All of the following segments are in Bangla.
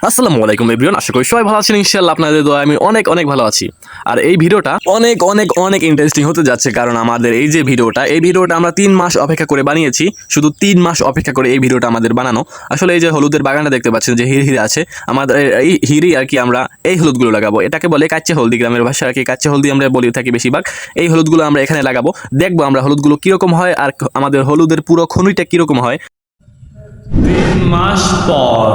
আসসালামু আলাইকুম এভরিওয়ান, আশা করি সবাই ভালো আছেন। ইনশাআল্লাহ আপনাদের দোয়ায় আমি অনেক অনেক ভালো আছি। আর এই ভিডিওটা অনেক অনেক অনেক ইন্টারেস্টিং হতে যাচ্ছে, কারণ আমাদের এই যে ভিডিওটা আমরা 3 মাস অপেক্ষা করে বানিয়েছি। শুধু 3 মাস অপেক্ষা করে এই ভিডিওটা আমাদের বানানো। আসলে এই যে হলুদের বাগানটা দেখতে পাচ্ছেন, যে হিরি আছে আমাদের, এই হিরি আর কি আমরা এই হলুদগুলো লাগাবো। এটাকে বলে কাচ্চা হলদি, গ্রামের ভাষায় আর কি কাচ্চা হলদি আমরা বলি থাকি বেশিরভাগ। এই হলুদগুলো আমরা এখানে লাগাবো, দেখবো আমরা হলুদগুলো কীরকম হয় আর আমাদের হলুদের পুরো খনিটা কীরকম হয়। 3 মাস পর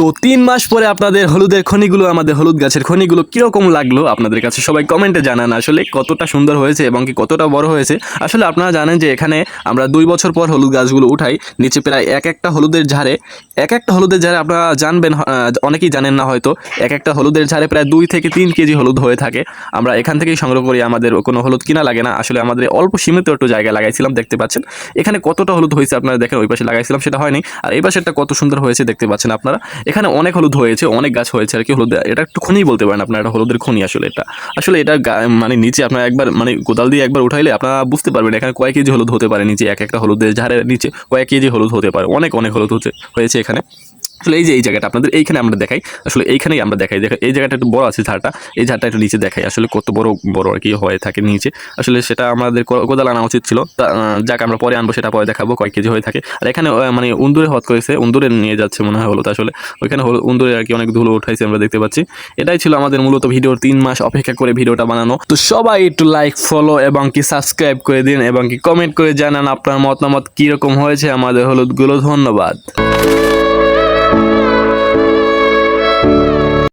তো 3 মাস পরে আপনাদের হলুদের খনিগুলো, আমাদের হলুদ গাছের খনিগুলো কীরকম লাগলো আপনাদের কাছে সবাই কমেন্টে জানান। আসলে কতটা সুন্দর হয়েছে এবং কি কতটা বড় হয়েছে। আসলে আপনারা জানেন যে এখানে আমরা 2 বছর পর হলুদ গাছগুলো উঠাই। নিচে প্রায় এক একটা হলুদের ঝাড়ে আপনারা জানবেন, অনেকেই জানেন না হয়তো, এক একটা হলুদের ঝাড়ে প্রায় 2 থেকে 3 কেজি হলুদ হয়ে থাকে। আমরা এখান থেকেই সংগ্রহ করি, আমাদের কোনো হলুদ কিনা লাগে না। আসলে আমাদের অল্প সীমিত একটু জায়গায় লাগাইছিলাম, দেখতে পাচ্ছেন এখানে কতটা হলুদ হয়েছে আপনারা দেখেন। ওই পাশে লাগাইছিলাম সেটা হয়নি, আর এই পাশেরটা কত সুন্দর হয়েছে দেখতে পাচ্ছেন আপনারা। এখানে অনেক হলুদ হয়েছে, অনেক গাছ হয়েছে আর কি হলুদ। এটা একটু খনি বলতে পারেন আপনারা, এটা হলুদের খনি। আসলে এটা মানে নিচে আপনারা একবার মানে কোদাল দিয়ে একবার উঠাইলে আপনারা বুঝতে পারবেন এখানে কয়েক কেজি হলুদ হতে পারে। নিচে এক একটা হলুদের ঝাড়ের নিচে কয়েক কেজি হলুদ হতে পারে, অনেক অনেক হলুদ হয়েছে এখানে। আসলে এই জায়গাটা আপনাদের এইখানে আমরা দেখাই, আসলে এইখানেই আমরা দেখাই। এই জায়গাটা একটু বড় আছে ঝাড়টা, এই ঝাড়টা একটু নিচে দেখাই আসলে কত বড় বড় আর কি হয়ে থাকে নিচে। আসলে সেটা আমাদের কোদাল আনা উচিত ছিল, যাক আমরা পরে আনবো, সেটা পরে দেখাবো কয়েক কেজি হয়ে থাকে। আর এখানে মানে উন্দুরে হত করেছে, উন্দুরে নিয়ে যাচ্ছে মনে হয় হলুদ। আসলে ওইখানে উন্দুরে আর কি অনেক ধুলো উঠাইছে আমরা দেখতে পাচ্ছি। এটাই ছিল আমাদের মূলত ভিডিওর 3 মাস অপেক্ষা করে ভিডিওটা বানানো। তো সবাই একটু লাইক, ফলো এবং কি সাবস্ক্রাইব করে দিন এবং কি কমেন্ট করে জানান আপনার মতামত কীরকম হয়েছে আমাদের হলুদগুলো। ধন্যবাদ।